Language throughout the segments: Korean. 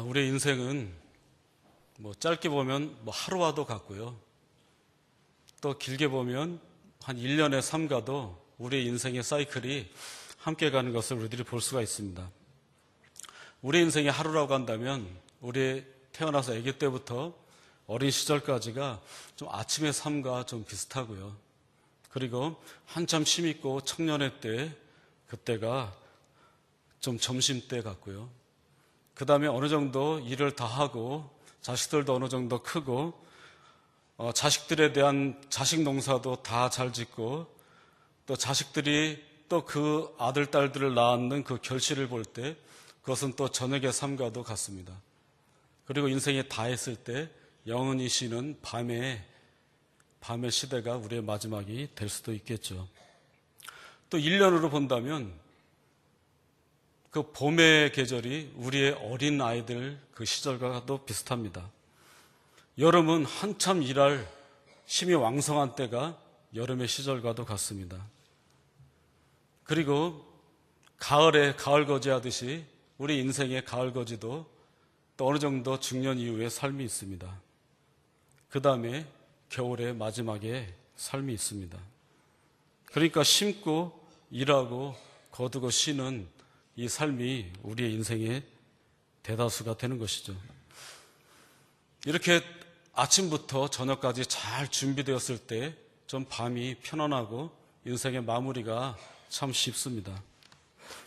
우리의 인생은 짧게 보면 하루와도 같고요. 또 길게 보면 한 1년의 삶과도 우리의 인생의 사이클이 함께 가는 것을 우리들이 볼 수가 있습니다. 우리 인생의 하루라고 한다면 우리 태어나서 아기 때부터 어린 시절까지가 좀 아침의 삶과 좀 비슷하고요. 그리고 한참 힘있고 청년의 때, 그때가 좀 점심때 같고요. 그 다음에 어느 정도 일을 다 하고 자식들도 어느 정도 크고 자식들에 대한 자식 농사도 다 잘 짓고 또 자식들이 또 그 아들, 딸들을 낳는 그 결실을 볼 때 그것은 또 저녁의 삶과도 같습니다. 그리고 인생이 다 했을 때 영원히 쉬는 밤의 시대가 우리의 마지막이 될 수도 있겠죠. 또 1년으로 본다면 그 봄의 계절이 우리의 어린 아이들 그 시절과도 비슷합니다. 여름은 한참 일할 힘이 왕성한 때가 여름의 시절과도 같습니다. 그리고 가을에 가을거지 하듯이 우리 인생의 가을거지도 또 어느 정도 중년 이후의 삶이 있습니다. 그 다음에 겨울의 마지막에 삶이 있습니다. 그러니까 심고 일하고 거두고 쉬는 이 삶이 우리의 인생의 대다수가 되는 것이죠. 이렇게 아침부터 저녁까지 잘 준비되었을 때 좀 밤이 편안하고 인생의 마무리가 참 쉽습니다.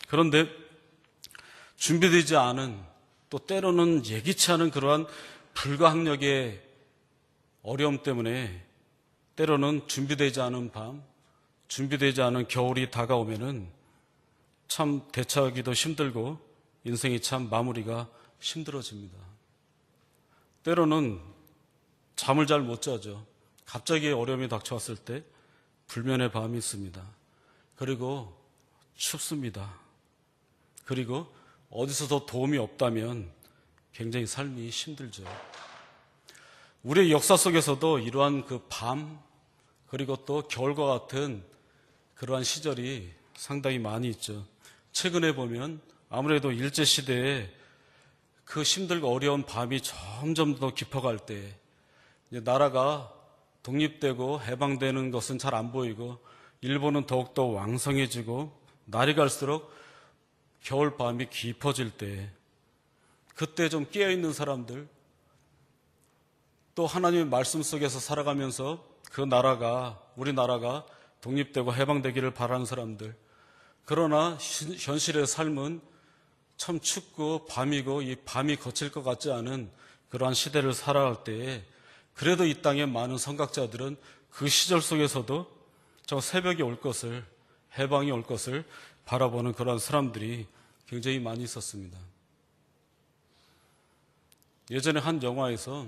그런데 준비되지 않은 또 때로는 예기치 않은 그러한 불가항력의 어려움 때문에 때로는 준비되지 않은 밤, 준비되지 않은 겨울이 다가오면은 참 대처하기도 힘들고 인생이 참 마무리가 힘들어집니다. 때로는 잠을 잘 못 자죠. 갑자기 어려움이 닥쳐왔을 때 불면의 밤이 있습니다. 그리고 춥습니다. 그리고 어디서도 도움이 없다면 굉장히 삶이 힘들죠. 우리의 역사 속에서도 이러한 그 밤 그리고 또 겨울과 같은 그러한 시절이 상당히 많이 있죠. 최근에 보면 아무래도 일제시대에 그 힘들고 어려운 밤이 점점 더 깊어갈 때 이제 나라가 독립되고 해방되는 것은 잘 안 보이고 일본은 더욱더 왕성해지고 날이 갈수록 겨울 밤이 깊어질 때 그때 좀 깨어있는 사람들 또 하나님의 말씀 속에서 살아가면서 그 나라가 우리나라가 독립되고 해방되기를 바라는 사람들 그러나 현실의 삶은 참 춥고 밤이고 이 밤이 거칠 것 같지 않은 그러한 시대를 살아갈 때에 그래도 이 땅의 많은 선각자들은 그 시절 속에서도 저 새벽이 올 것을 해방이 올 것을 바라보는 그러한 사람들이 굉장히 많이 있었습니다. 예전에 한 영화에서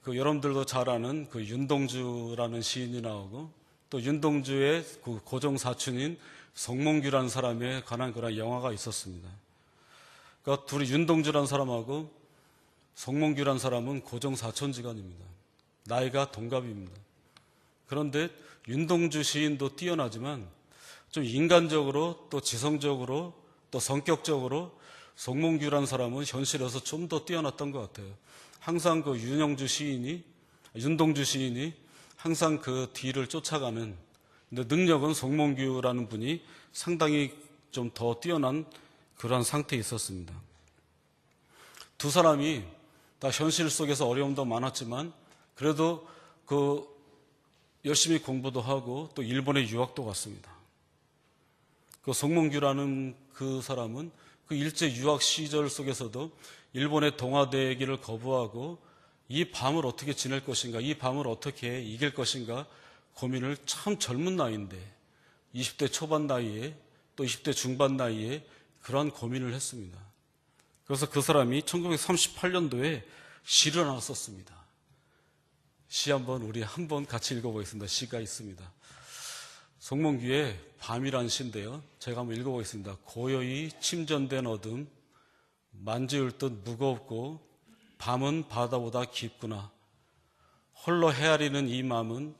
그 여러분들도 잘 아는 그 윤동주라는 시인이 나오고 또 윤동주의 그 고종 사촌인 성몽규라는 사람에 관한 그런 영화가 있었습니다. 그러니까 둘이 윤동주라는 사람하고 성몽규라는 사람은 고종 사촌지간입니다. 나이가 동갑입니다. 그런데 윤동주 시인도 뛰어나지만 좀 인간적으로 또 지성적으로 또 성격적으로 성몽규라는 사람은 현실에서 좀 더 뛰어났던 것 같아요. 항상 그 윤동주 시인이 항상 그 뒤를 쫓아가는 근데 능력은 성몽규라는 분이 상당히 좀 더 뛰어난 그러한 상태에 있었습니다. 두 사람이 다 현실 속에서 어려움도 많았지만 그래도 그 열심히 공부도 하고 또 일본에 유학도 갔습니다. 그 성몽규라는 그 사람은 그 일제 유학 시절 속에서도 일본의 동아되기를 거부하고 이 밤을 어떻게 지낼 것인가, 이 밤을 어떻게 이길 것인가 고민을 참 젊은 나이인데 20대 초반 나이에 또 20대 중반 나이에 그러한 고민을 했습니다. 그래서 그 사람이 1938년도에 시를 하나 썼습니다. 시 우리 한번 같이 읽어보겠습니다. 시가 있습니다. 성몽규의 밤이란 시인데요. 제가 한번 읽어보겠습니다. 고요히 침전된 어둠, 만지울 듯 무겁고 밤은 바다보다 깊구나. 홀로 헤아리는 이 마음은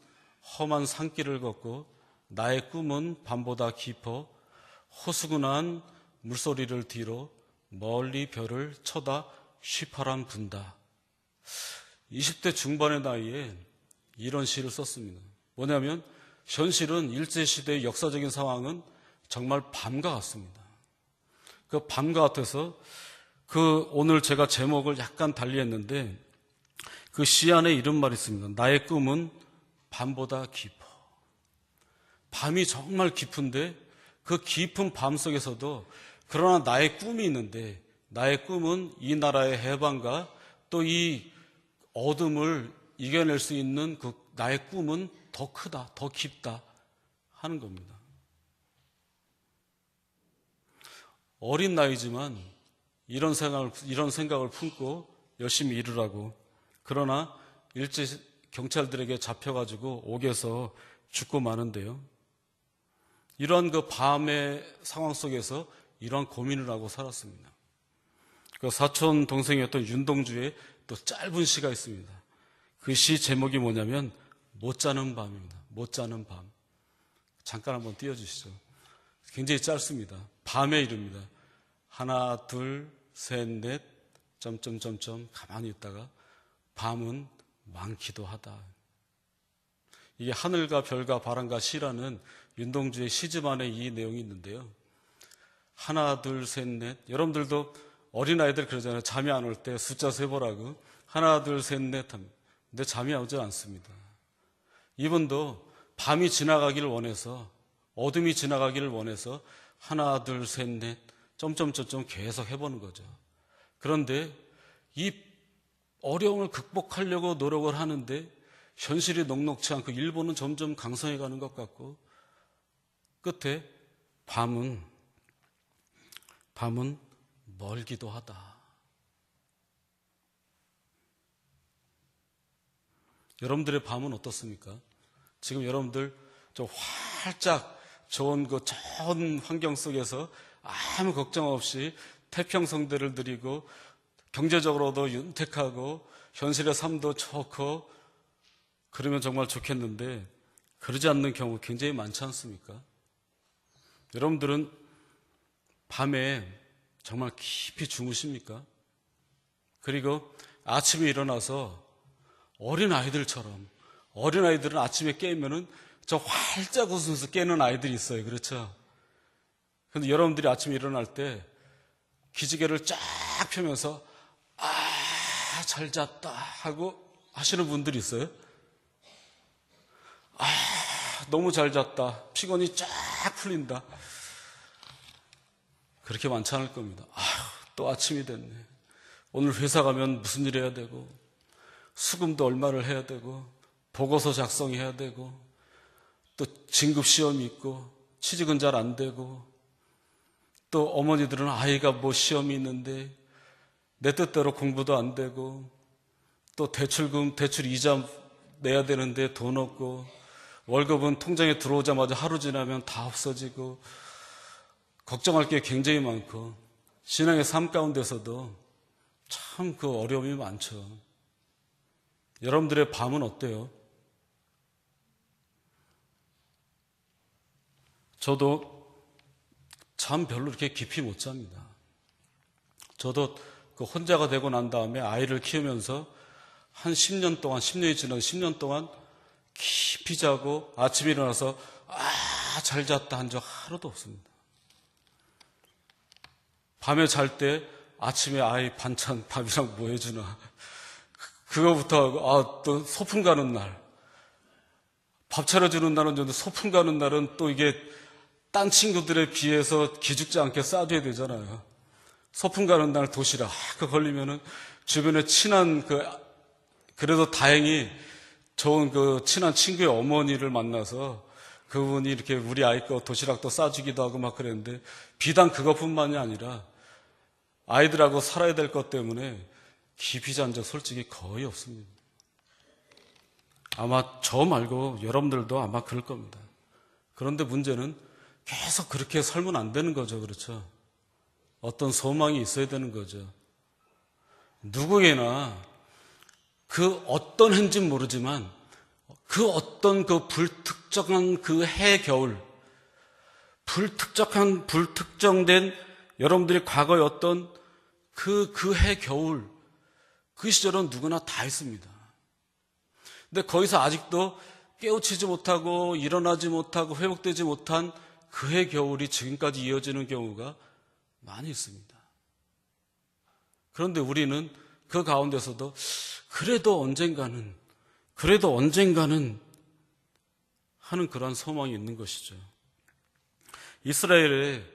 험한 산길을 걷고 나의 꿈은 밤보다 깊어 호수근한 물소리를 뒤로 멀리 별을 쳐다 휘파람 분다. 20대 중반의 나이에 이런 시를 썼습니다. 뭐냐면 현실은 일제시대의 역사적인 상황은 정말 밤과 같습니다. 그 밤과 같아서 오늘 제가 제목을 약간 달리 했는데 그 시 안에 이런 말이 있습니다. 나의 꿈은 밤보다 깊어. 밤이 정말 깊은데 그 깊은 밤 속에서도 그러나 나의 꿈이 있는데 나의 꿈은 이 나라의 해방과 또 이 어둠을 이겨낼 수 있는 그 나의 꿈은 더 크다, 더 깊다 하는 겁니다. 어린 나이지만 이런 생각을 품고 열심히 일을 그러나 일제 경찰들에게 잡혀가지고 옥에서 죽고 마는데요. 이런 그 밤의 상황 속에서 이런 고민을 하고 살았습니다. 그 사촌 동생이었던 윤동주의 또 짧은 시가 있습니다. 그 시 제목이 뭐냐면 못 자는 밤입니다. 못 자는 밤. 잠깐 한번 띄워주시죠. 굉장히 짧습니다. 밤에 이릅니다. 하나, 둘, 셋, 넷, 점점점점 가만히 있다가 밤은 많기도 하다. 이게 하늘과 별과 바람과 시라는 윤동주의 시집 안에 이 내용이 있는데요. 하나, 둘, 셋, 넷. 여러분들도 어린아이들 그러잖아요. 잠이 안 올 때 숫자 세보라고. 하나, 둘, 셋, 넷 합니다. 근데 잠이 오지 않습니다. 이분도 밤이 지나가기를 원해서, 어둠이 지나가기를 원해서 하나, 둘, 셋, 넷, 점점점점 계속 해보는 거죠. 그런데 이 어려움을 극복하려고 노력을 하는데 현실이 녹록치 않고 일본은 점점 강성해가는 것 같고 끝에 밤은 멀기도 하다. 여러분들의 밤은 어떻습니까? 지금 여러분들 좀 활짝 좋은 환경 속에서 아무 걱정 없이 태평성대를 누리고 경제적으로도 윤택하고 현실의 삶도 좋고 그러면 정말 좋겠는데 그러지 않는 경우 굉장히 많지 않습니까? 여러분들은 밤에 정말 깊이 주무십니까? 그리고 아침에 일어나서 어린아이들은 아침에 깨면은 저 활짝 웃으면서 깨는 아이들이 있어요. 그렇죠? 근데 여러분들이 아침에 일어날 때 기지개를 쫙 펴면서 잘 잤다 하고 하시는 분들이 있어요. 너무 잘 잤다. 피곤이 쫙 풀린다. 그렇게 많지 않을 겁니다. 또 아침이 됐네. 오늘 회사 가면 무슨 일 해야 되고 수금도 얼마를 해야 되고 보고서 작성해야 되고 또 진급 시험이 있고 취직은 잘 안 되고 또 어머니들은 아이가 뭐 시험이 있는데 내 뜻대로 공부도 안 되고 또 대출 이자 내야 되는데 돈 없고 월급은 통장에 들어오자마자 하루 지나면 다 없어지고 걱정할 게 굉장히 많고 신앙의 삶 가운데서도 참 그 어려움이 많죠. 여러분들의 밤은 어때요? 저도 잠 별로 이렇게 깊이 못 잡니다. 저도 혼자가 되고 난 다음에 아이를 키우면서 한 10년이 지난 10년 동안 깊이 자고 아침에 일어나서 잘 잤다 한 적 하루도 없습니다. 밤에 잘 때 아침에 아이 반찬 밥이랑 뭐 해주나 그거부터 하고 또 소풍 가는 날 밥 차려주는 날은 좋은데 소풍 가는 날은 또 이게 딴 친구들에 비해서 기죽지 않게 싸줘야 되잖아요. 소풍 가는 날 도시락 걸리면은 주변에 친한 그래도 다행히 좋은 친한 친구의 어머니를 만나서 그분이 이렇게 우리 아이 거 도시락도 싸주기도 하고 막 그랬는데 비단 그것뿐만이 아니라 아이들하고 살아야 될 것 때문에 깊이 잔 적 솔직히 거의 없습니다. 아마 저 말고 여러분들도 아마 그럴 겁니다. 그런데 문제는 계속 그렇게 살면 안 되는 거죠. 그렇죠? 어떤 소망이 있어야 되는 거죠. 누구에게나 그 어떤 해인지는 모르지만 그 어떤 불특정한 해 겨울 불특정된 여러분들이 과거에 어떤 그 해 겨울, 그 시절은 누구나 다 있습니다. 근데 거기서 아직도 깨우치지 못하고 일어나지 못하고 회복되지 못한 그 해 겨울이 지금까지 이어지는 경우가 많이 있습니다. 그런데 우리는 그 가운데서도 그래도 언젠가는 하는 그러한 소망이 있는 것이죠. 이스라엘의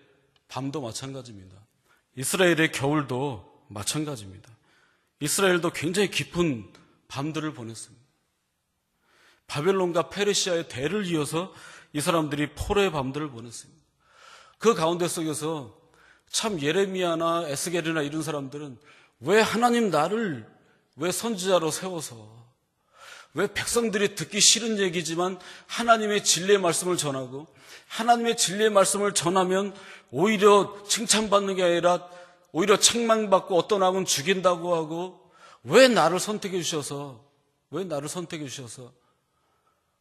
밤도 마찬가지입니다. 이스라엘의 겨울도 마찬가지입니다. 이스라엘도 굉장히 깊은 밤들을 보냈습니다. 바벨론과 페르시아의 대를 이어서 이 사람들이 포로의 밤들을 보냈습니다. 그 가운데 속에서 참 예레미야나 에스겔이나 이런 사람들은 왜 하나님 나를 왜 선지자로 세워서 왜 백성들이 듣기 싫은 얘기지만 하나님의 진리의 말씀을 전하고 하나님의 진리의 말씀을 전하면 오히려 칭찬받는 게 아니라 오히려 책망받고 어떤 악은 죽인다고 하고 왜 나를 선택해 주셔서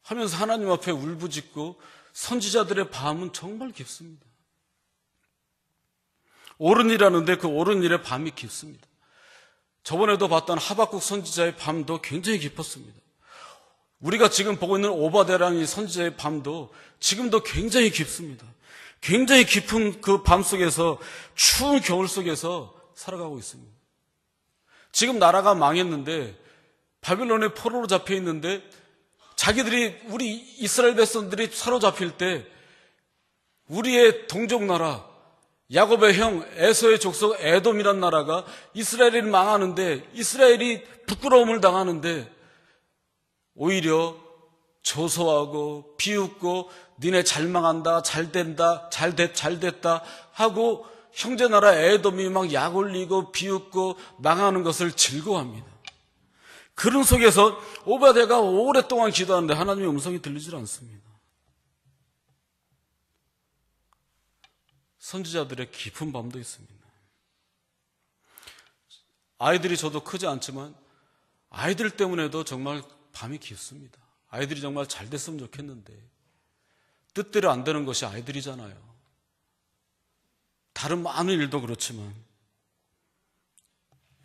하면서 하나님 앞에 울부짖고 선지자들의 밤은 정말 깊습니다. 옳은 일하는데 그 옳은 일의 밤이 깊습니다. 저번에도 봤던 하박국 선지자의 밤도 굉장히 깊었습니다. 우리가 지금 보고 있는 오바댜라는 이 선지자의 밤도 지금도 굉장히 깊습니다. 굉장히 깊은 그 밤 속에서 추운 겨울 속에서 살아가고 있습니다. 지금 나라가 망했는데 바빌론의 포로로 잡혀 있는데 자기들이 우리 이스라엘 백성들이 사로잡힐 때 우리의 동족 나라 야곱의 형 에서의 족속 에돔이란 나라가 이스라엘이 망하는데 이스라엘이 부끄러움을 당하는데 오히려 조소하고 비웃고 니네 잘 망한다 잘된다 잘됐다 하고 형제 나라 에돔이 막 약 올리고 비웃고 망하는 것을 즐거워합니다. 그런 속에서 오바댜가 오랫동안 기도하는데 하나님의 음성이 들리질 않습니다. 선지자들의 깊은 밤도 있습니다. 아이들이 저도 크지 않지만 아이들 때문에도 정말 밤이 깊습니다. 아이들이 정말 잘 됐으면 좋겠는데 뜻대로 안 되는 것이 아이들이잖아요. 다른 많은 일도 그렇지만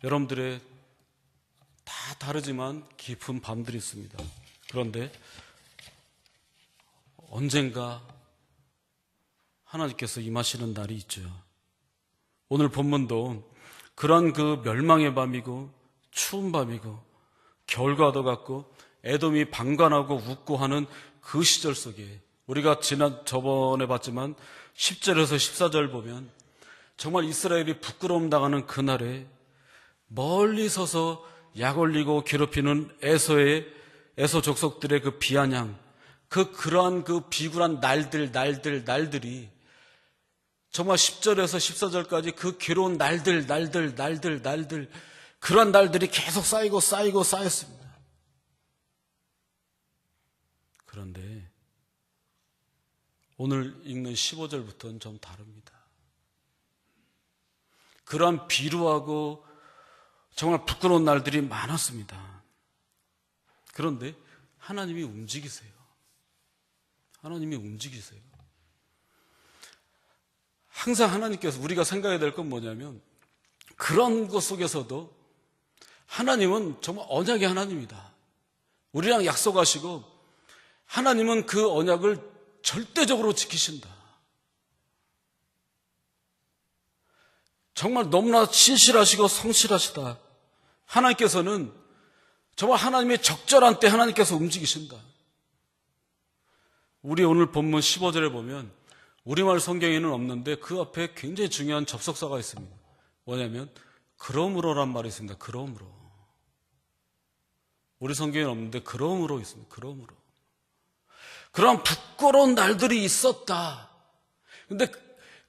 여러분들의 다 다르지만 깊은 밤들이 있습니다. 그런데 언젠가 하나님께서 임하시는 날이 있죠. 오늘 본문도 그런 그 멸망의 밤이고 추운 밤이고 겨울과도 같고 에돔이 방관하고 웃고 하는 그 시절 속에 우리가 저번에 봤지만 10절에서 14절 보면 정말 이스라엘이 부끄러움 당하는 그날에 멀리 서서 약 올리고 괴롭히는 에서 족속들의 그 비아냥 그러한 그 비굴한 날들이 정말 10절에서 14절까지 그 괴로운 날들 그런 날들이 계속 쌓였습니다. 그런데 오늘 읽는 15절부터는 좀 다릅니다. 그러한 비루하고 정말 부끄러운 날들이 많았습니다. 그런데 하나님이 움직이세요. 항상 하나님께서 우리가 생각해야 될 건 뭐냐면 그런 것 속에서도 하나님은 정말 언약의 하나님이다. 우리랑 약속하시고 하나님은 그 언약을 절대적으로 지키신다. 정말 너무나 신실하시고 성실하시다. 하나님께서는 정말 하나님의 적절한 때 하나님께서 움직이신다. 우리 오늘 본문 15절에 보면 우리말 성경에는 없는데 그 앞에 굉장히 중요한 접속사가 있습니다. 뭐냐면 그러므로란 말이 있습니다. 그러므로. 우리 성경에는 없는데 그러므로 있습니다. 그러므로. 그런 부끄러운 날들이 있었다. 근데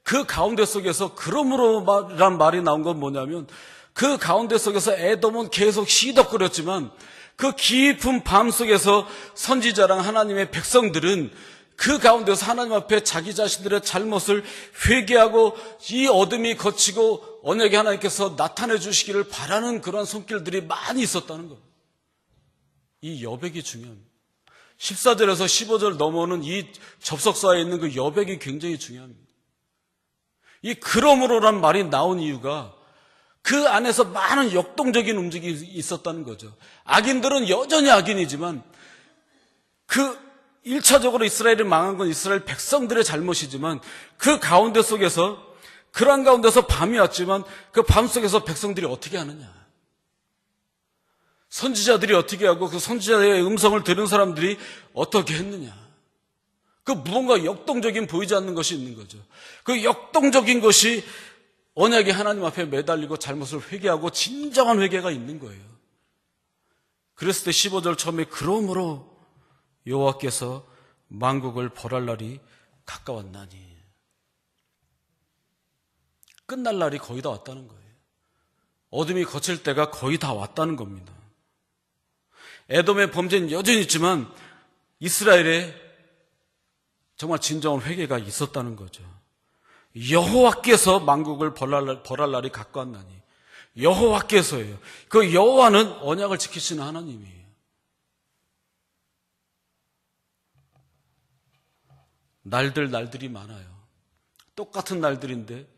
그 가운데 속에서 그러므로란 말이 나온 건 뭐냐면 그 가운데 속에서 에돔은 계속 시덕거렸지만 그 깊은 밤 속에서 선지자랑 하나님의 백성들은 그 가운데서 하나님 앞에 자기 자신들의 잘못을 회개하고 이 어둠이 거치고 언약의 하나님께서 나타내 주시기를 바라는 그런 손길들이 많이 있었다는 것. 이 여백이 중요합니다. 14절에서 15절 넘어오는 이 접속사에 있는 그 여백이 굉장히 중요합니다. 이 그러므로란 말이 나온 이유가 그 안에서 많은 역동적인 움직임이 있었다는 거죠. 악인들은 여전히 악인이지만 그 1차적으로 이스라엘이 망한 건 이스라엘 백성들의 잘못이지만 그 가운데 속에서 그러한 가운데서 밤이 왔지만 그 밤 속에서 백성들이 어떻게 하느냐. 선지자들이 어떻게 하고 그 선지자의 음성을 들은 사람들이 어떻게 했느냐. 그 무언가 역동적인 보이지 않는 것이 있는 거죠. 그 역동적인 것이 언약의 하나님 앞에 매달리고 잘못을 회개하고 진정한 회개가 있는 거예요. 그랬을 때 15절 처음에 그러므로 여호와께서 만국을 벌할 날이 가까웠나니. 끝날 날이 거의 다 왔다는 거예요. 어둠이 거칠 때가 거의 다 왔다는 겁니다. 에돔의 범죄는 여전히 있지만 이스라엘에 정말 진정한 회개가 있었다는 거죠. 여호와께서 만국을 벌할 날이 가까웠나니. 여호와께서예요. 그 여호와는 언약을 지키시는 하나님이에요. 날들이 많아요. 똑같은 날들인데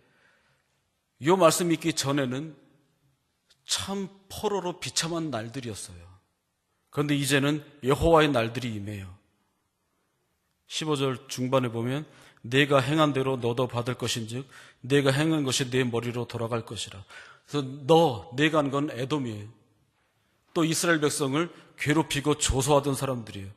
이 말씀 있기 전에는 참 포로로 비참한 날들이었어요. 그런데 이제는 여호와의 날들이 임해요. 15절 중반에 보면 내가 행한 대로 너도 받을 것인즉 내가 행한 것이 내 머리로 돌아갈 것이라. 그래서 내가 한 건 에돔이에요. 또 이스라엘 백성을 괴롭히고 조소하던 사람들이에요.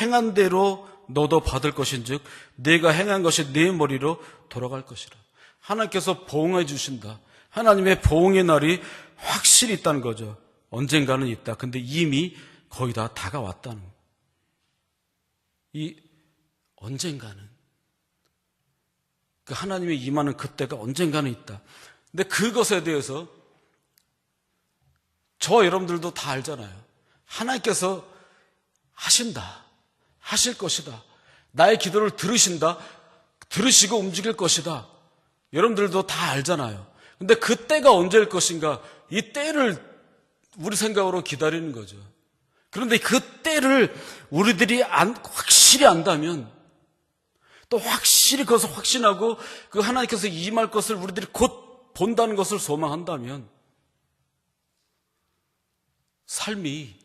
행한 대로 너도 받을 것인즉 내가 행한 것이 내 머리로 돌아갈 것이라. 하나님께서 보응해 주신다. 하나님의 보응의 날이 확실히 있다는 거죠. 언젠가는 있다. 근데 이미 거의 다 다가왔다는 거예요. 이 언젠가는 그 하나님의 임하는 그때가 언젠가는 있다. 근데 그것에 대해서 저 여러분들도 다 알잖아요. 하나님께서 하신다. 하실 것이다. 나의 기도를 들으시고 움직일 것이다. 여러분들도 다 알잖아요. 근데 그 때가 언제일 것인가? 이 때를 우리 생각으로 기다리는 거죠. 그런데 그 때를 우리들이 확실히 안다면, 또 확실히 그것을 확신하고 그 하나님께서 임할 것을 우리들이 곧 본다는 것을 소망한다면 삶이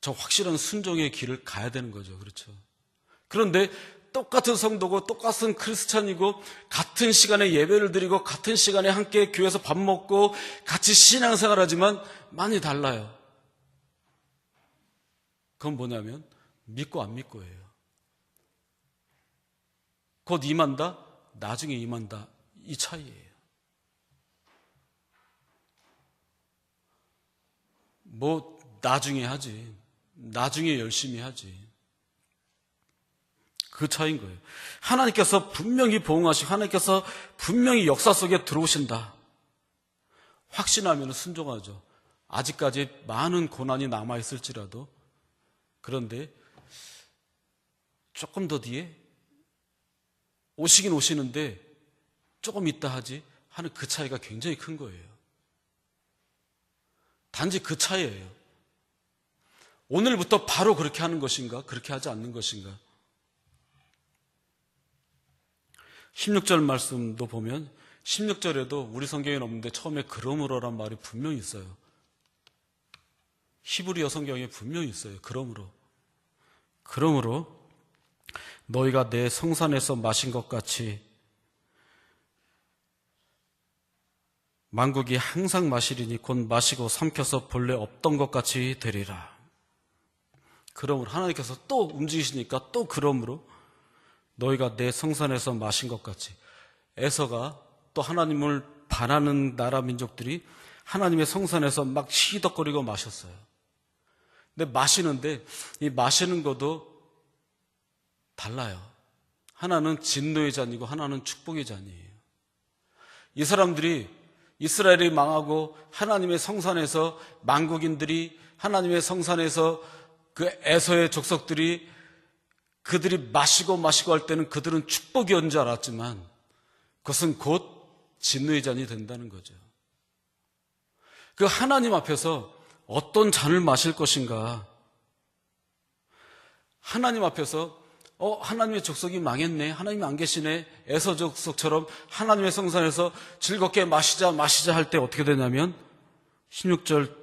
저 확실한 순종의 길을 가야 되는 거죠. 그렇죠? 그런데 똑같은 성도고 똑같은 크리스찬이고 같은 시간에 예배를 드리고 같은 시간에 함께 교회에서 밥 먹고 같이 신앙생활하지만 많이 달라요. 그건 뭐냐면 믿고 안 믿고예요. 곧 임한다, 나중에 임한다, 이 차이예요. 뭐 나중에 하지, 나중에 열심히 하지, 그 차이인 거예요. 하나님께서 분명히 보응하시고 하나님께서 분명히 역사 속에 들어오신다 확신하면 순종하죠. 아직까지 많은 고난이 남아있을지라도. 그런데 조금 더 뒤에 오시긴 오시는데 조금 있다 하지 하는 그 차이가 굉장히 큰 거예요. 단지 그 차이예요. 오늘부터 바로 그렇게 하는 것인가, 그렇게 하지 않는 것인가. 16절 말씀도 보면 16절에도 우리 성경에는 없는데 처음에 그러므로란 말이 분명히 있어요. 히브리어 성경에 분명히 있어요. 그러므로 너희가 내 성산에서 마신 것 같이 만국이 항상 마시리니 곧 마시고 삼켜서 본래 없던 것 같이 되리라. 그러므로 하나님께서 또 움직이시니까 또 그러므로 너희가 내 성산에서 마신 것 같이. 에서가 또 하나님을 반하는 나라 민족들이 하나님의 성산에서 막 시덕거리고 마셨어요. 근데 마시는데 이 마시는 것도 달라요. 하나는 진노의 잔이고 하나는 축복의 잔이에요. 이 사람들이 이스라엘이 망하고 하나님의 성산에서 만국인들이 하나님의 성산에서 그 에서의 족속들이 그들이 마시고 할 때는 그들은 축복이 온 줄 알았지만 그것은 곧 진노의 잔이 된다는 거죠. 그 하나님 앞에서 어떤 잔을 마실 것인가? 하나님 앞에서 하나님의 족속이 망했네, 하나님이 안 계시네, 에서 족속처럼 하나님의 성산에서 즐겁게 마시자 할 때 어떻게 되냐면 16절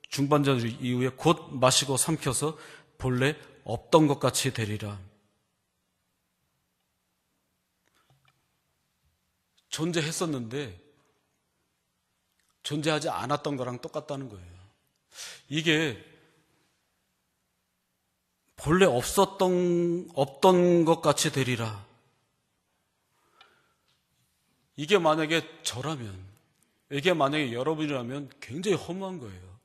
중반절 이후에 곧 마시고 삼켜서 본래 없던 것 같이 되리라. 존재했었는데 존재하지 않았던 거랑 똑같다는 거예요. 이게 본래 없던 것 같이 되리라. 이게 만약에 저라면, 이게 만약에 여러분이라면 굉장히 허무한 거예요.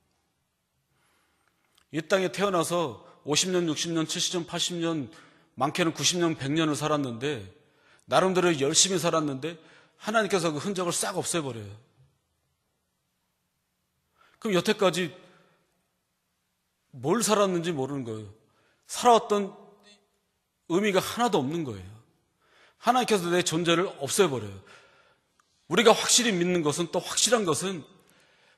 이 땅에 태어나서 50년, 60년, 70년, 80년, 많게는 90년, 100년을 살았는데, 나름대로 열심히 살았는데 하나님께서 그 흔적을 싹 없애버려요. 그럼 여태까지 뭘 살았는지 모르는 거예요. 살아왔던 의미가 하나도 없는 거예요. 하나님께서 내 존재를 없애버려요. 우리가 확실히 믿는 것은, 또 확실한 것은,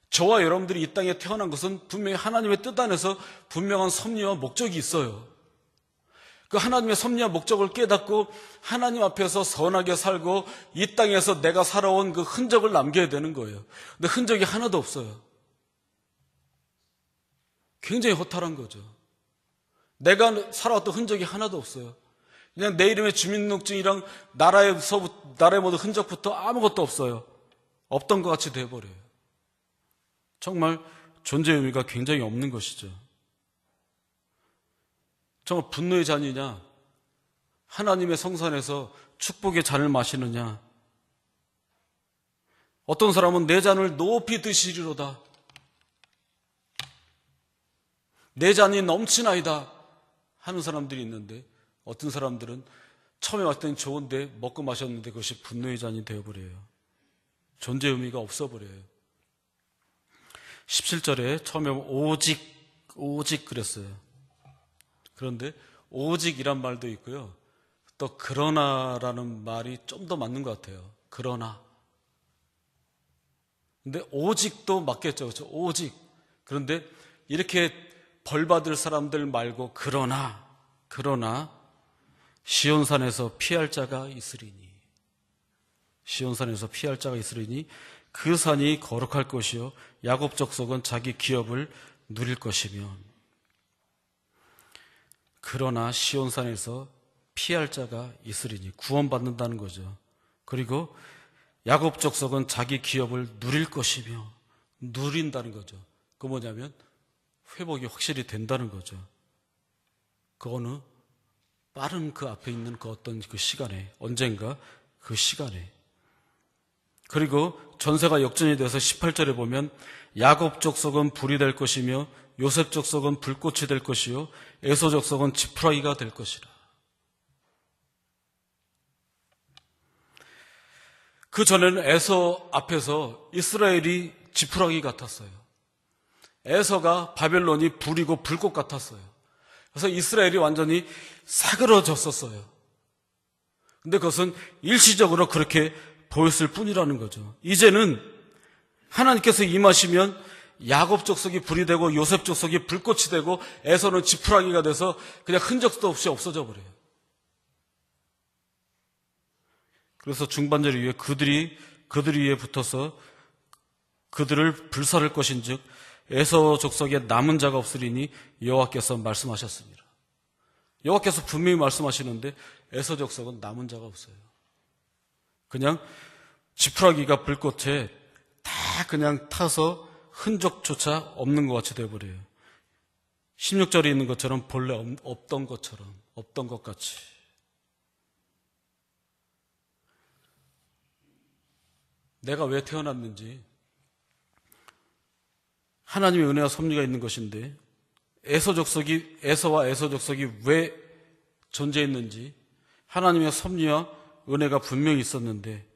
저와 여러분들이 이 땅에 태어난 것은 분명히 하나님의 뜻 안에서 분명한 섭리와 목적이 있어요. 그 하나님의 섭리와 목적을 깨닫고 하나님 앞에서 선하게 살고 이 땅에서 내가 살아온 그 흔적을 남겨야 되는 거예요. 근데 흔적이 하나도 없어요. 굉장히 허탈한 거죠. 내가 살아왔던 흔적이 하나도 없어요. 그냥 내 이름의 주민등록증이랑 나라의 모든 흔적부터 아무것도 없어요. 없던 것 같이 돼버려요. 정말 존재의 의미가 굉장히 없는 것이죠. 정말 분노의 잔이냐? 하나님의 성산에서 축복의 잔을 마시느냐? 어떤 사람은 내 잔을 높이 드시리로다. 내 잔이 넘치나이다 하는 사람들이 있는데, 어떤 사람들은 처음에 왔을 땐 좋은데 먹고 마셨는데 그것이 분노의 잔이 되어버려요. 존재의 의미가 없어버려요. 17절에 처음에 오직 그랬어요. 그런데 오직이란 말도 있고요, 또 그러나라는 말이 좀 더 맞는 것 같아요. 그러나. 근데 오직도 맞겠죠. 그렇죠? 오직. 그런데 이렇게 벌받을 사람들 말고 그러나 시온산에서 피할 자가 있으리니, 시온산에서 피할 자가 있으리니 그 산이 거룩할 것이요 야곱 족속은 자기 기업을 누릴 것이며. 그러나 시온산에서 피할 자가 있으리니, 구원받는다는 거죠. 그리고 야곱 족속은 자기 기업을 누릴 것이며, 누린다는 거죠. 그 뭐냐면 회복이 확실히 된다는 거죠. 그 어느 빠른 그 앞에 있는 그 어떤 그 시간에, 언젠가 그 시간에. 그리고 전세가 역전이 돼서 18절에 보면 야곱 족속은 불이 될 것이며 요셉 족속은 불꽃이 될 것이요 에서 족속은 지푸라기가 될 것이라. 그 전에는 에서 앞에서 이스라엘이 지푸라기 같았어요. 에서가 바벨론이 불이고 불꽃 같았어요. 그래서 이스라엘이 완전히 사그러졌었어요. 근데 그것은 일시적으로 그렇게 보였을 뿐이라는 거죠. 이제는 하나님께서 임하시면 야곱 족속이 불이 되고 요셉 족속이 불꽃이 되고 에서는 지푸라기가 돼서 그냥 흔적도 없이 없어져 버려요. 그래서 중반절 이후에 그들 위에 붙어서 그들을 불살을 것인즉 에서 족속에 남은 자가 없으리니 여호와께서 말씀하셨습니다. 여호와께서 분명히 말씀하시는데 에서 족속은 남은 자가 없어요. 그냥 지푸라기가 불꽃에 다 그냥 타서 흔적조차 없는 것 같이 되어버려요. 16절에 있는 것처럼 본래 없던 것처럼, 없던 것 같이. 내가 왜 태어났는지, 하나님의 은혜와 섭리가 있는 것인데 에서와 에서 족속이 왜 존재했는지, 하나님의 섭리와 은혜가 분명히 있었는데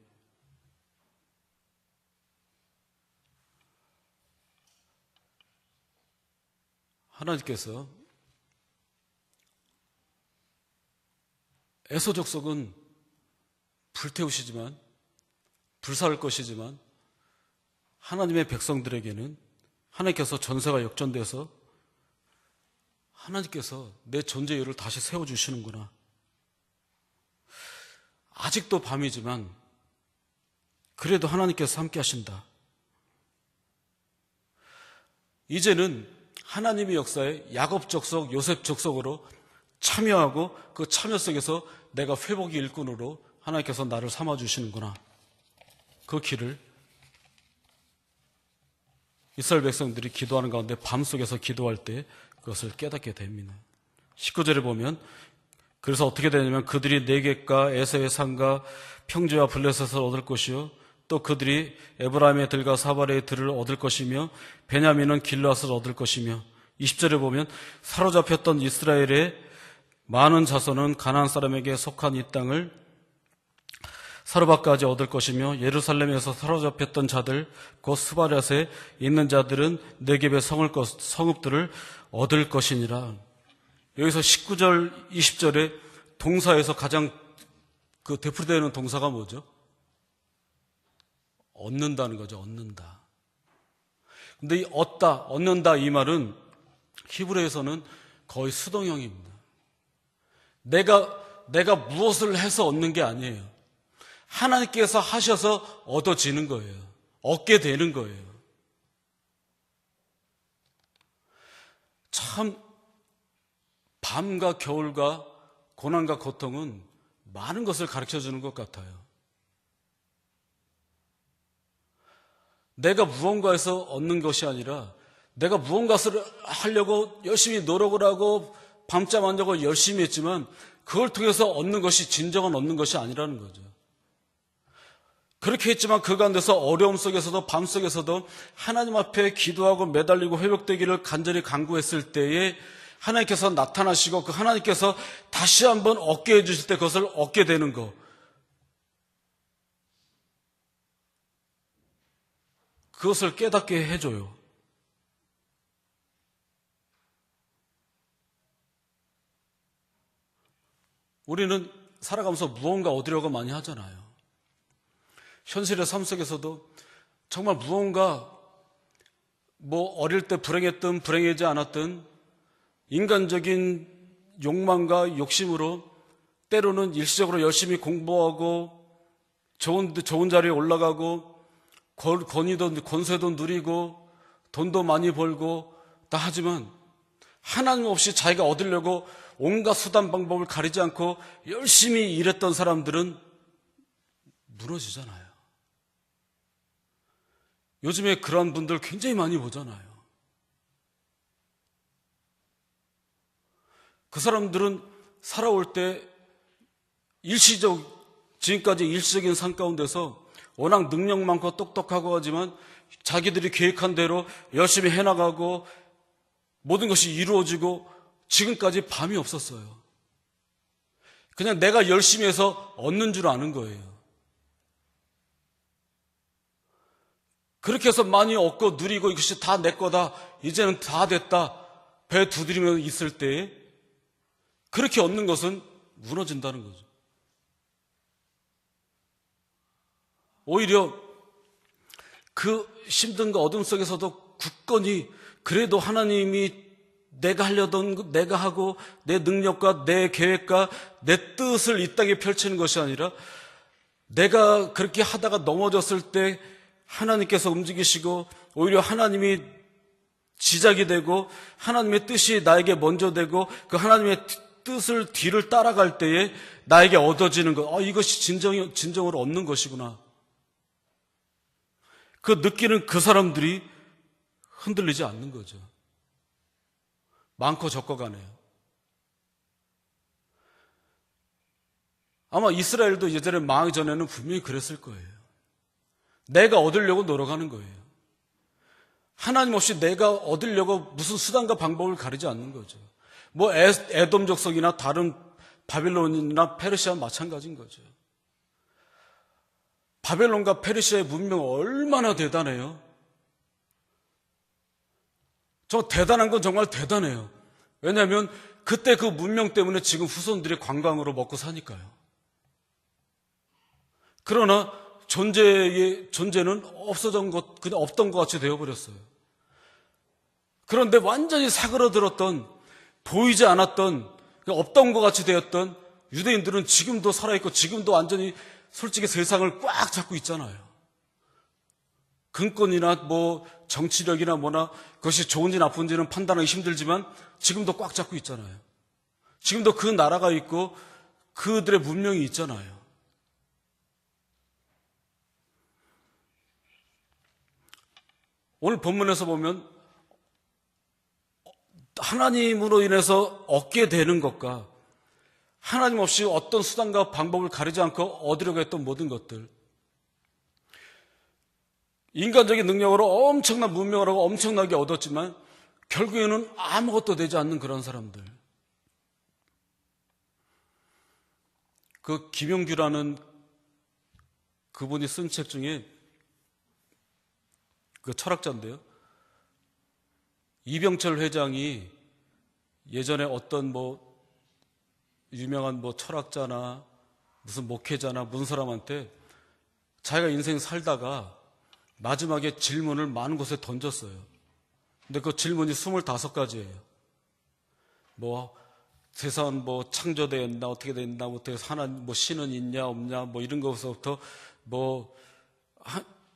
하나님께서 에서 족속은 불태우시지만, 불사를 것이지만 하나님의 백성들에게는 하나님께서 전세가 역전돼서 하나님께서 내 존재의 이유를 다시 세워주시는구나. 아직도 밤이지만 그래도 하나님께서 함께 하신다. 이제는 하나님의 역사에 야곱 족속, 요셉 족속으로 참여하고 그 참여 속에서 내가 회복의 일꾼으로 하나님께서 나를 삼아주시는구나. 그 길을 이스라엘 백성들이 기도하는 가운데 밤속에서 기도할 때 그것을 깨닫게 됩니다. 19절에 보면 그래서 어떻게 되냐면 그들이 네겝과 에서의 산과 평지와 블레셋을 얻을 것이요 또 그들이 에브라임의 들과 사바레의 들을 얻을 것이며 베냐민은 길르앗을 얻을 것이며 20절에 보면 사로잡혔던 이스라엘의 많은 자손은 가나안 사람에게 속한 이 땅을 사르밧까지 얻을 것이며 예루살렘에서 사로잡혔던 자들 곧 스바랴에 있는 자들은 네겝의 성읍들을 얻을 것이니라. 여기서 19절, 20절에 동사에서 가장 그 되풀이되는 동사가 뭐죠? 얻는다는 거죠. 얻는다. 근데 이 얻는다 이 말은 히브리어에서는 거의 수동형입니다. 내가 무엇을 해서 얻는 게 아니에요. 하나님께서 하셔서 얻어지는 거예요. 얻게 되는 거예요. 참 밤과 겨울과 고난과 고통은 많은 것을 가르쳐주는 것 같아요. 내가 무언가에서 얻는 것이 아니라 내가 무언가를 하려고 열심히 노력을 하고 밤잠 안 자고 열심히 했지만 그걸 통해서 얻는 것이 진정한 얻는 것이 아니라는 거죠. 그렇게 했지만 그 가운데서 어려움 속에서도 밤 속에서도 하나님 앞에 기도하고 매달리고 회복되기를 간절히 간구했을 때에 하나님께서 나타나시고 그 하나님께서 다시 한번 얻게 해주실 때 그것을 얻게 되는 거. 그것을 깨닫게 해줘요. 우리는 살아가면서 무언가 얻으려고 많이 하잖아요. 현실의 삶 속에서도 정말 무언가 어릴 때 불행했든 불행하지 않았든 인간적인 욕망과 욕심으로 때로는 일시적으로 열심히 공부하고 좋은 자리에 올라가고 권세도 누리고 돈도 많이 벌고 다 하지만 하나님 없이 자기가 얻으려고 온갖 수단 방법을 가리지 않고 열심히 일했던 사람들은 무너지잖아요. 요즘에 그런 분들 굉장히 많이 보잖아요. 그 사람들은 살아올 때 지금까지 일시적인 삶 가운데서 워낙 능력 많고 똑똑하고 하지만 자기들이 계획한 대로 열심히 해나가고 모든 것이 이루어지고 지금까지 밤이 없었어요. 그냥 내가 열심히 해서 얻는 줄 아는 거예요. 그렇게 해서 많이 얻고 누리고 이것이 다 내 거다. 이제는 다 됐다. 배 두드리며 있을 때에 그렇게 얻는 것은 무너진다는 거죠. 오히려 그 힘든과 어둠 속에서도 굳건히 그래도 하나님이 내가 하려던 내가 하고 내 능력과 내 계획과 내 뜻을 이 땅에 펼치는 것이 아니라 내가 그렇게 하다가 넘어졌을 때 하나님께서 움직이시고 오히려 하나님이 지작이 되고 하나님의 뜻이 나에게 먼저 되고 그 하나님의 뜻을 뒤를 따라갈 때에 나에게 얻어지는 것. 이것이 진정으로 얻는 것이구나. 그 느끼는 그 사람들이 흔들리지 않는 거죠. 많고 적고 가네요. 아마 이스라엘도 예전에 망하기 전에는 분명히 그랬을 거예요. 내가 얻으려고 노력하는 거예요. 하나님 없이 내가 얻으려고 무슨 수단과 방법을 가리지 않는 거죠. 에돔 족속이나 다른 바빌론이나 페르시아 마찬가지인 거죠. 바벨론과 페르시아의 문명 얼마나 대단해요. 대단한 건 정말 대단해요. 왜냐하면 그때 그 문명 때문에 지금 후손들이 관광으로 먹고 사니까요. 그러나 존재는 그냥 없던 것 같이 되어버렸어요. 그런데 완전히 사그러들었던, 보이지 않았던, 없던 것 같이 되었던 유대인들은 지금도 살아있고 지금도 완전히 솔직히 세상을 꽉 잡고 있잖아요. 근권이나 뭐 정치력이나 뭐나 그것이 좋은지 나쁜지는 판단하기 힘들지만 지금도 꽉 잡고 있잖아요. 지금도 그 나라가 있고 그들의 문명이 있잖아요. 오늘 본문에서 보면 하나님으로 인해서 얻게 되는 것과 하나님 없이 어떤 수단과 방법을 가리지 않고 얻으려고 했던 모든 것들, 인간적인 능력으로 엄청난 문명을 하고 엄청나게 얻었지만 결국에는 아무것도 되지 않는 그런 사람들. 그 김용규라는 그분이 쓴 책 중에 그 철학자인데요, 이병철 회장이 예전에 어떤 뭐 유명한 뭐 철학자나 무슨 목회자나 무슨 사람한테 자기가 인생 살다가 마지막에 질문을 많은 곳에 던졌어요. 근데 그 질문이 25가지예요. 뭐 세상 뭐 창조되었나, 어떻게 됐나, 어떻게 하나님 뭐 신은 있냐 없냐 뭐 이런 것부터 뭐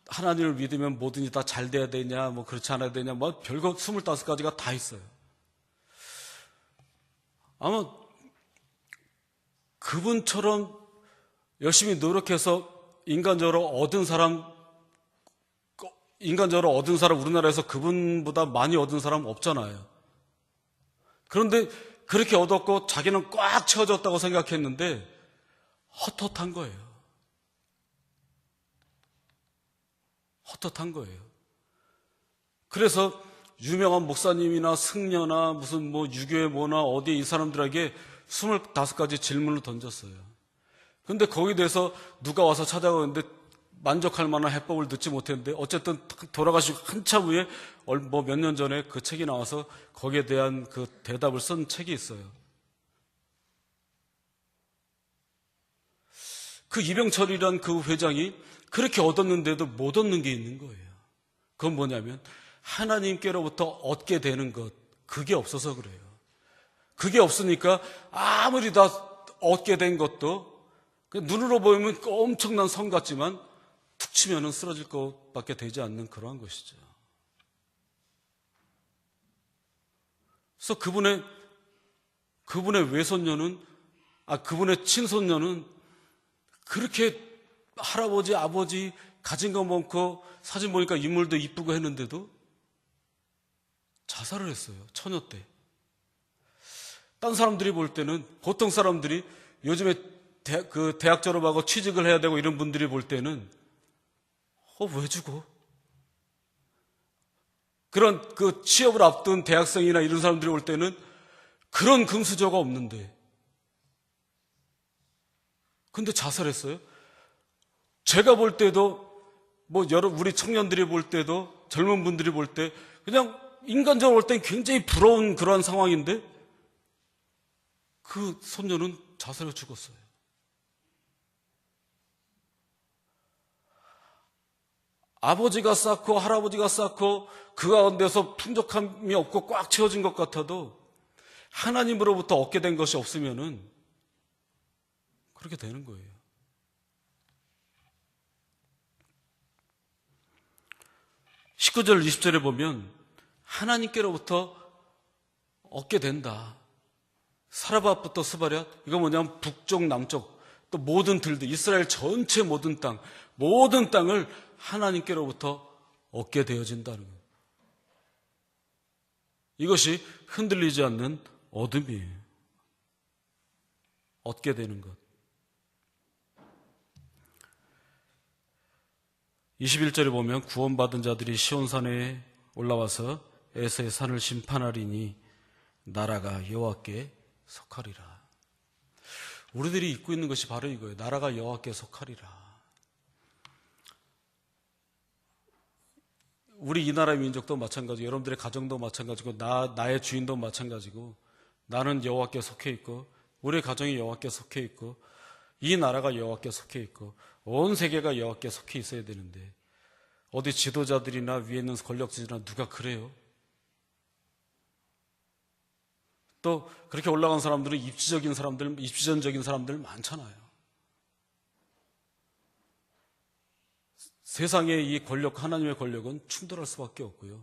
하나님을 믿으면 뭐든지 다 잘 돼야 되냐, 뭐 그렇지 않아야 되냐, 뭐 별거 25가지가 다 있어요. 아마 그분처럼 열심히 노력해서 인간적으로 얻은 사람 우리나라에서 그분보다 많이 얻은 사람 없잖아요. 그런데 그렇게 얻었고 자기는 꽉 채워졌다고 생각했는데 헛헛한 거예요. 헛헛한 거예요. 그래서 유명한 목사님이나 승려나 무슨 뭐 유교의 뭐나 어디 이 사람들에게 25가지 질문을 던졌어요. 근데 거기에 대해서 누가 와서 찾아오는데 만족할 만한 해법을 듣지 못했는데 어쨌든 돌아가시고 한참 후에 뭐 몇 년 전에 그 책이 나와서 거기에 대한 그 대답을 쓴 책이 있어요. 그 이병철이란 그 회장이 그렇게 얻었는데도 못 얻는 게 있는 거예요. 그건 뭐냐면 하나님께로부터 얻게 되는 것, 그게 없어서 그래요. 그게 없으니까 아무리 다 얻게 된 것도 눈으로 보면 엄청난 성 같지만 툭 치면은 쓰러질 것밖에 되지 않는 그러한 것이죠. 그래서 그분의 외손녀는, 그분의 친손녀는 그렇게 할아버지, 아버지 가진 거 많고 사진 보니까 인물도 이쁘고 했는데도 자살을 했어요. 처녀 때. 딴 사람들이 볼 때는, 보통 사람들이 요즘에 대학 졸업하고 취직을 해야 되고 이런 분들이 볼 때는 왜 죽어? 그런 그 취업을 앞둔 대학생이나 이런 사람들이 올 때는 그런 금수저가 없는데. 근데 자살했어요? 제가 볼 때도, 우리 청년들이 볼 때도, 젊은 분들이 볼 때, 그냥 인간적으로 볼 때 굉장히 부러운 그러한 상황인데, 그 손녀는 자살해 죽었어요. 아버지가 쌓고 할아버지가 쌓고 그 가운데서 풍족함이 없고 꽉 채워진 것 같아도 하나님으로부터 얻게 된 것이 없으면은 그렇게 되는 거예요. (19절) (20절에) 보면 하나님께로부터 얻게 된다. 사라밧부터 스바랴, 이거 뭐냐면 북쪽 남쪽 또 모든 들들, 이스라엘 전체 모든 땅을 하나님께로부터 얻게 되어진다는 것. 이것이 흔들리지 않는 얻음이에요. 얻게 되는 것. 21절에 보면 구원받은 자들이 시온산에 올라와서 에서의 산을 심판하리니 나라가 여호와께 속하리라. 우리들이 입고 있는 것이 바로 이거예요. 나라가 여호와께 속하리라. 우리 이 나라의 민족도 마찬가지고 여러분들의 가정도 마찬가지고 나의 주인도 마찬가지고 나는 여호와께 속해 있고 우리의 가정이 여호와께 속해 있고 이 나라가 여호와께 속해 있고 온 세계가 여호와께 속해 있어야 되는데 어디 지도자들이나 위에 있는 권력자들이나 누가 그래요? 또 그렇게 올라간 사람들은 입지전적인 사람들 많잖아요. 세상의 이 권력, 하나님의 권력은 충돌할 수밖에 없고요.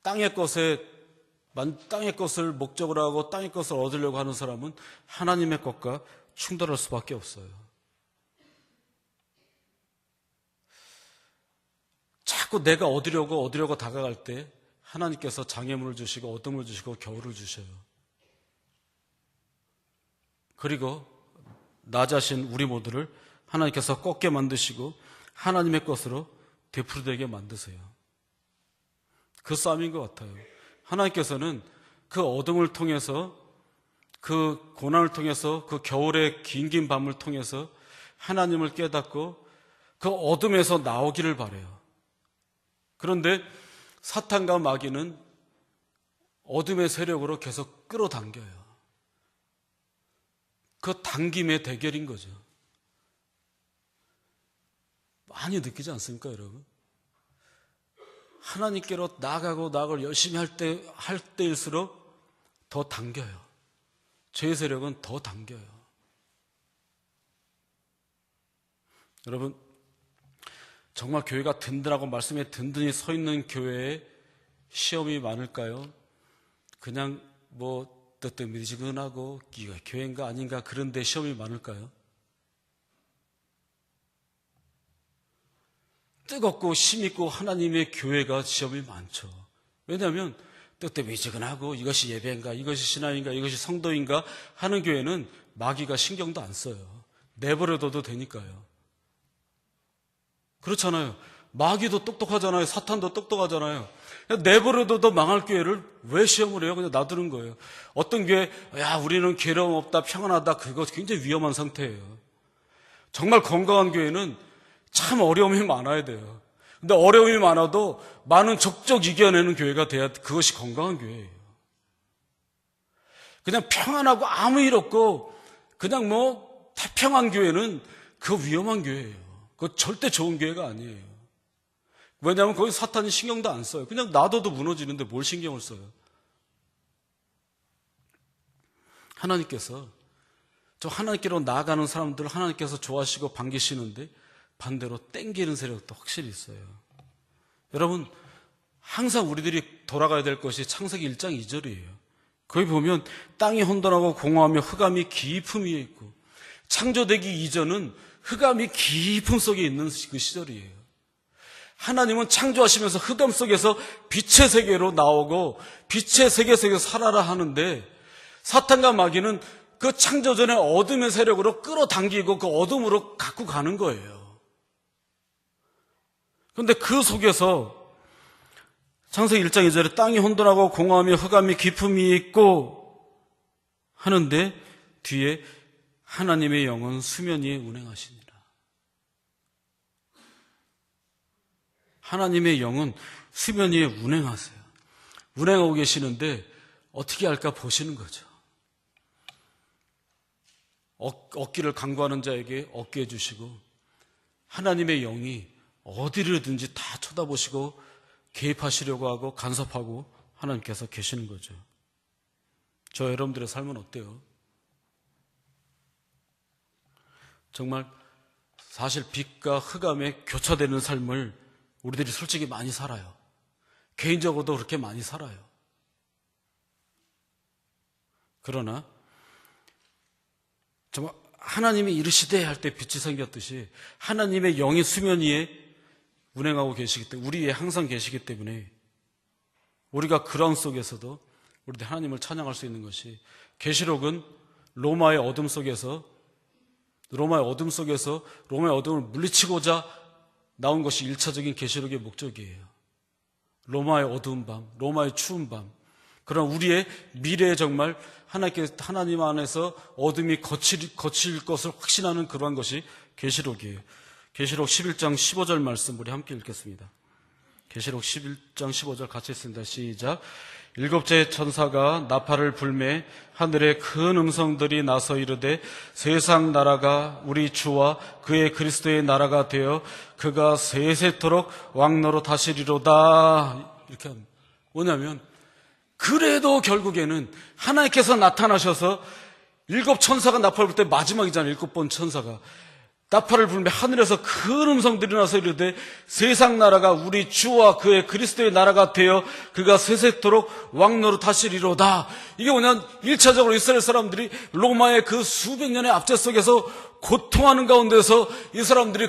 땅의 것을 목적으로 하고 땅의 것을 얻으려고 하는 사람은 하나님의 것과 충돌할 수밖에 없어요. 자꾸 내가 얻으려고 다가갈 때 하나님께서 장애물을 주시고 어둠을 주시고 겨울을 주셔요. 그리고 나 자신 우리 모두를 하나님께서 꺾게 만드시고 하나님의 것으로 되풀이되게 만드세요. 그 싸움인 것 같아요. 하나님께서는 그 어둠을 통해서, 그 고난을 통해서, 그 겨울의 긴 밤을 통해서 하나님을 깨닫고 그 어둠에서 나오기를 바라요. 그런데 사탄과 마귀는 어둠의 세력으로 계속 끌어당겨요. 그 당김의 대결인 거죠. 많이 느끼지 않습니까, 여러분? 하나님께로 나아가고 열심히 할 때일수록 더 당겨요. 죄의 세력은 더 당겨요. 여러분, 정말 교회가 든든하고 말씀에 든든히 서 있는 교회에 시험이 많을까요? 그냥 뜨뜻미지근하고 교회인가 아닌가 그런데 시험이 많을까요? 뜨겁고 힘있고 하나님의 교회가 시험이 많죠. 왜냐하면 뜨뜻미지근하고 이것이 예배인가, 이것이 신앙인가, 이것이 성도인가 하는 교회는 마귀가 신경도 안 써요. 내버려둬도 되니까요. 그렇잖아요. 마귀도 똑똑하잖아요. 사탄도 똑똑하잖아요. 내버려둬도 망할 교회를 왜 시험을 해요? 그냥 놔두는 거예요. 어떤 교회, 우리는 괴로움 없다, 평안하다, 그거 굉장히 위험한 상태예요. 정말 건강한 교회는 참 어려움이 많아야 돼요. 근데 어려움이 많아도 많은 적적 이겨내는 교회가 돼야 그것이 건강한 교회예요. 그냥 평안하고 아무 일 없고 그냥 태평한 교회는 그거 위험한 교회예요. 그거 절대 좋은 교회가 아니에요. 왜냐하면 거기 사탄이 신경도 안 써요. 그냥 놔둬도 무너지는데 뭘 신경을 써요. 하나님께서 하나님께로 나아가는 사람들을 하나님께서 좋아하시고 반기시는데 반대로 땡기는 세력도 확실히 있어요. 여러분, 항상 우리들이 돌아가야 될 것이 창세기 1장 2절이에요. 거기 보면 땅이 혼돈하고 공허하며 흑암이 깊음 위에 있고, 창조되기 이전은 흑암이 깊음 속에 있는 그 시절이에요. 하나님은 창조하시면서 흑암 속에서 빛의 세계로 나오고 빛의 세계 속에서 살아라 하는데, 사탄과 마귀는 그 창조전의 어둠의 세력으로 끌어당기고 그 어둠으로 갖고 가는 거예요. 그런데 그 속에서 창세기 1장 2절에 땅이 혼돈하고 공허하며 흑암이 깊음 위에 있고 하는데 뒤에 하나님의 영은 수면 위에 운행하시니라. 하나님의 영은 수면 위에 운행하세요. 운행하고 계시는데 어떻게 할까 보시는 거죠. 얻기를 간구하는 자에게 얻게 해주시고, 하나님의 영이 어디를든지 다 쳐다보시고 개입하시려고 하고 간섭하고 하나님께서 계시는 거죠. 저 여러분들의 삶은 어때요? 정말 사실 빛과 흑암에 교차되는 삶을 우리들이 솔직히 많이 살아요. 개인적으로도 그렇게 많이 살아요. 그러나 정말 하나님이 이르시되 할 때 빛이 생겼듯이 하나님의 영이 수면 위에 운행하고 계시기 때문에, 우리 위에 항상 계시기 때문에 우리가 그런 속에서도 우리들 하나님을 찬양할 수 있는 것이, 계시록은 로마의 어둠 속에서 로마의 어둠을 물리치고자 나온 것이 1차적인 계시록의 목적이에요. 로마의 어두운 밤, 로마의 추운 밤, 그런 우리의 미래에 정말 하나님 안에서 어둠이 거칠 것을 확신하는 그러한 것이 계시록이에요. 계시록 11장 15절 말씀 우리 함께 읽겠습니다. 계시록 11장 15절 같이 읽습니다. 시작. 일곱째 천사가 나팔을 불매 하늘에 큰 음성들이 나서 이르되 세상 나라가 우리 주와 그의 그리스도의 나라가 되어 그가 세세토록 왕노로 다시리로다. 이렇게 합니다. 뭐냐면 그래도 결국에는 하나님께서 나타나셔서 7 천사가 나팔을 불 때 마지막이잖아요. 7번 천사가 나팔을 불며 하늘에서 큰 음성들이 나서 이르되 세상 나라가 우리 주와 그의 그리스도의 나라가 되어 그가 세세토록 왕노릇하시리로다. 이게 뭐냐면 1차적으로 이스라엘 사람들이 로마의 그 수백 년의 압제 속에서 고통하는 가운데서 이 사람들이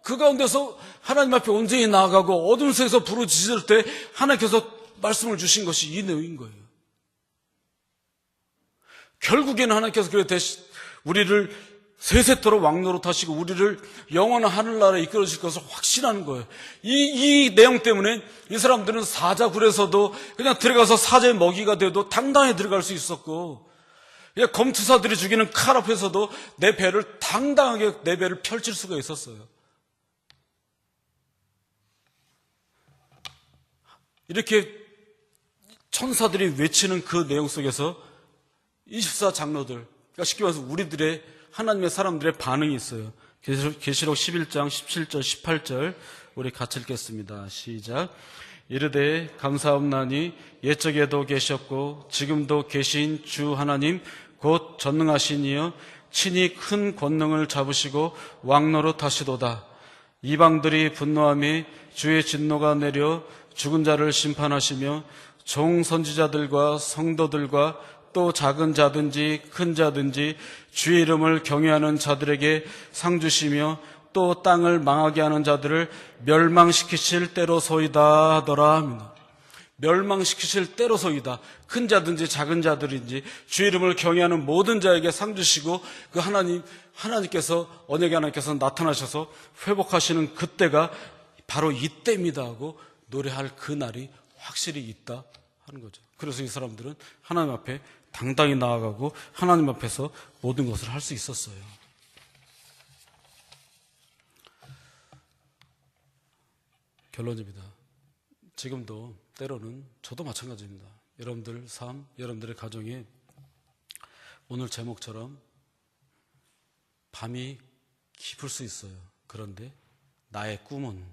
그 가운데서 하나님 앞에 온전히 나아가고 어둠 속에서 부르짖을 때 하나님께서 말씀을 주신 것이 이 내용인 거예요. 결국에는 하나님께서 그래 우리를 세세토록 왕노릇하시고 우리를 영원한 하늘나라에 이끌어 주실 것을 확신하는 거예요. 이 내용 때문에 이 사람들은 사자굴에서도 그냥 들어가서 사자의 먹이가 돼도 당당히 들어갈 수 있었고, 검투사들이 죽이는 칼 앞에서도 내 배를 당당하게 내 배를 펼칠 수가 있었어요. 이렇게 천사들이 외치는 그 내용 속에서 24장로들, 그러니까 쉽게 말해서 우리들의 하나님의 사람들의 반응이 있어요. 계시록 11장 17절 18절 우리 같이 읽겠습니다. 시작. 이르되 감사옵나니 옛적에도 계셨고 지금도 계신 주 하나님 곧 전능하신 이여 친히 큰 권능을 잡으시고 왕노릇 하시도다. 이방들이 분노하며 주의 진노가 내려 죽은 자를 심판하시며 종 선지자들과 성도들과 또 작은 자든지 큰 자든지 주의 이름을 경외하는 자들에게 상 주시며 또 땅을 망하게 하는 자들을 멸망시키실 때로소이다 하더라. 멸망시키실 때로소이다. 큰 자든지 작은 자들인지 주의 이름을 경외하는 모든 자에게 상 주시고 그 하나님께서 언약의 하나님께서 나타나셔서 회복하시는 그때가 바로 이때입니다 하고 노래할 그 날이 확실히 있다 하는 거죠. 그래서 이 사람들은 하나님 앞에 당당히 나아가고 하나님 앞에서 모든 것을 할 수 있었어요. 결론입니다. 지금도 때로는 저도 마찬가지입니다. 여러분들 삶, 여러분들의 가정에 오늘 제목처럼 밤이 깊을 수 있어요. 그런데 나의 꿈은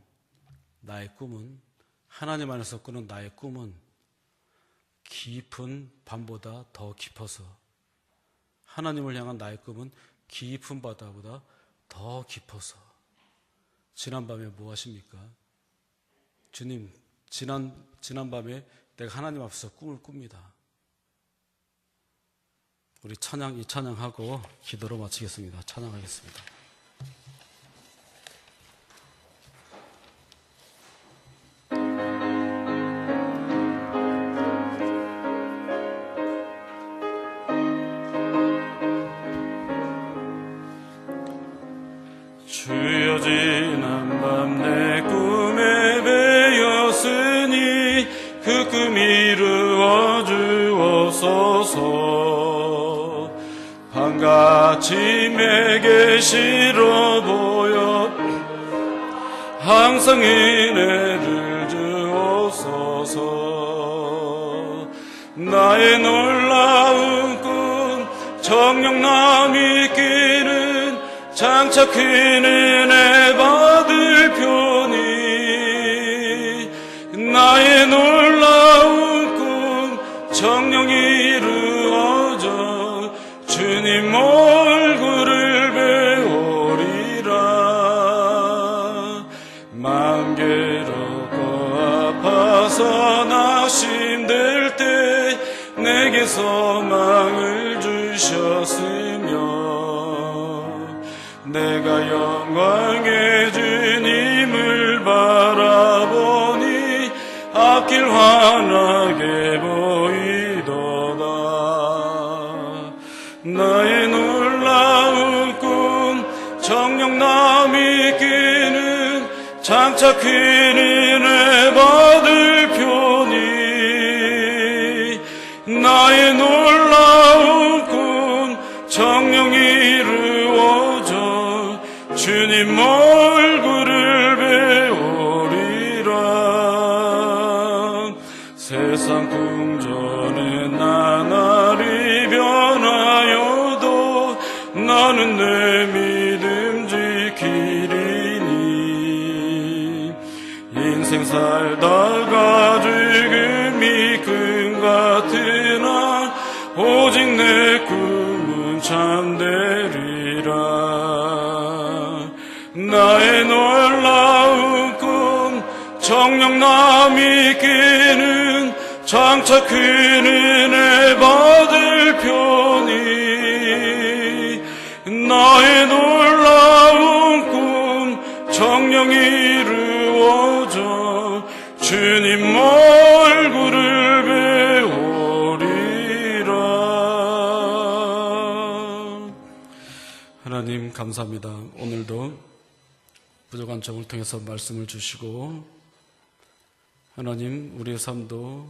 하나님 안에서 꾸는 나의 꿈은 깊은 밤보다 더 깊어서, 하나님을 향한 나의 꿈은 깊은 바다보다 더 깊어서. 지난밤에 뭐 하십니까? 주님, 지난밤에 내가 하나님 앞에서 꿈을 꿉니다. 우리 이 찬양하고 기도로 마치겠습니다. 찬양하겠습니다. 주여 지난밤 내 꿈에 배었으니 그 꿈 이루어 주옵소서. 밤같이 내게 싫어 보여 항상 은혜를 주옵소서. 나의 놀라운 꿈 정녕 남이 끼는 장차 큰 은혜 받을 편이, 나의 놀라운 꿈 정녕 이루어져 주님 얼굴을 배우리라. 마음 괴롭고 아파서 낙심될 때 내게 소망을 주셨으며 내가 영광의 주님을 바라보니 앞길 환하게 보이도다. 나의 놀라운 꿈 정녕 남이 끼는 장차 큰 은혜 받을 편이, 나의 놀라운 꿈 정녕 이루어져 주님 얼굴을 배우리라. 세상 궁전에 나날이 변하여도 나는 내 믿음 지키리니. 인생 살다가 죽음이 큰 같으나 오직 내 꿈은 참되리라. 나의 놀라운 꿈 정녕 남이 끼는 장차 큰 은혜 받을 편이. 나의 놀라운 꿈 정녕 이루어져 주님 얼굴을 배우리라. 하나님 감사합니다. 오늘도 부족한 점을 통해서 말씀을 주시고, 하나님 우리의 삶도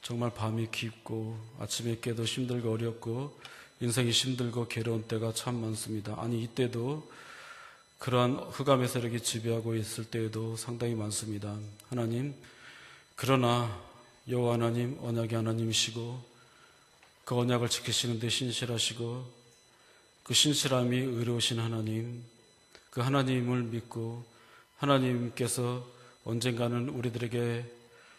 정말 밤이 깊고 아침에 깨도 힘들고 어렵고 인생이 힘들고 괴로운 때가 참 많습니다. 아니, 이때도 그러한 흑암의 세력이 지배하고 있을 때에도 상당히 많습니다. 하나님, 그러나 여호와 하나님 언약의 하나님이시고 그 언약을 지키시는 데 신실하시고 그 신실함이 의로우신 하나님, 그 하나님을 믿고 하나님께서 언젠가는 우리들에게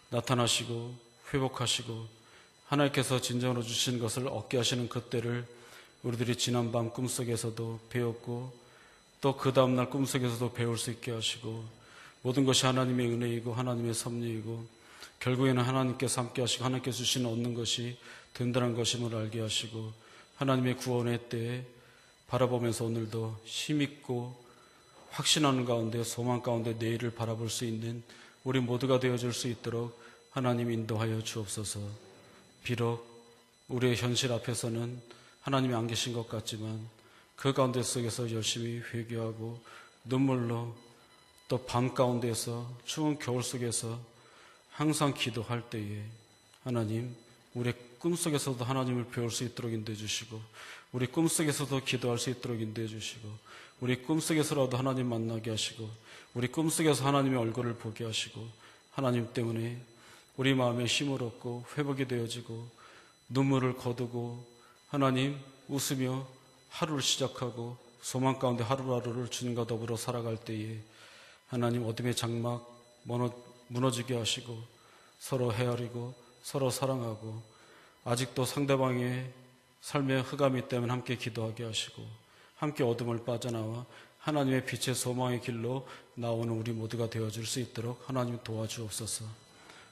나타나시고 회복하시고 하나님께서 진정으로 주신 것을 얻게 하시는 그때를 우리들이 지난밤 꿈속에서도 배웠고 또 그 다음날 꿈속에서도 배울 수 있게 하시고, 모든 것이 하나님의 은혜이고 하나님의 섭리이고 결국에는 하나님께서 함께 하시고 하나님께서 주시는 얻는 것이 든든한 것임을 알게 하시고, 하나님의 구원의 때에 바라보면서 오늘도 힘있고 확신하는 가운데 소망 가운데 내일을 바라볼 수 있는 우리 모두가 되어줄 수 있도록 하나님 인도하여 주옵소서. 비록 우리의 현실 앞에서는 하나님이 안 계신 것 같지만 그 가운데 속에서 열심히 회개하고 눈물로 또 밤 가운데서 추운 겨울 속에서 항상 기도할 때에 하나님 우리의 꿈속에서도 하나님을 배울 수 있도록 인도해 주시고, 우리 꿈속에서도 기도할 수 있도록 인도해 주시고, 우리 꿈속에서라도 하나님 만나게 하시고, 우리 꿈속에서 하나님의 얼굴을 보게 하시고, 하나님 때문에 우리 마음에 힘을 얻고 회복이 되어지고 눈물을 거두고 하나님 웃으며 하루를 시작하고 소망 가운데 하루하루를 주님과 더불어 살아갈 때에 하나님 어둠의 장막 무너지게 하시고 서로 헤아리고 서로 사랑하고 아직도 상대방의 삶의 흑암이 때문에 함께 기도하게 하시고 함께 어둠을 빠져나와 하나님의 빛의 소망의 길로 나오는 우리 모두가 되어줄 수 있도록 하나님 도와주옵소서.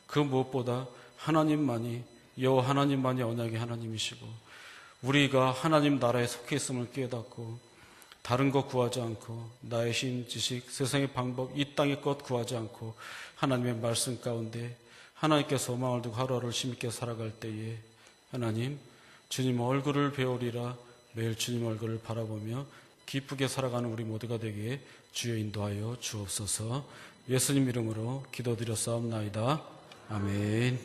그 무엇보다 하나님만이 여호와 하나님만이 언약의 하나님이시고 우리가 하나님 나라에 속해 있음을 깨닫고 다른 것 구하지 않고 나의 힘, 지식, 세상의 방법, 이 땅의 것 구하지 않고 하나님의 말씀 가운데 하나님께 소망을 두고 하루하루를 힘있게 살아갈 때에 하나님 주님 얼굴을 배우리라. 매일 주님 얼굴을 바라보며 기쁘게 살아가는 우리 모두가 되기에 주여 인도하여 주옵소서. 예수님 이름으로 기도드렸사옵나이다. 아멘.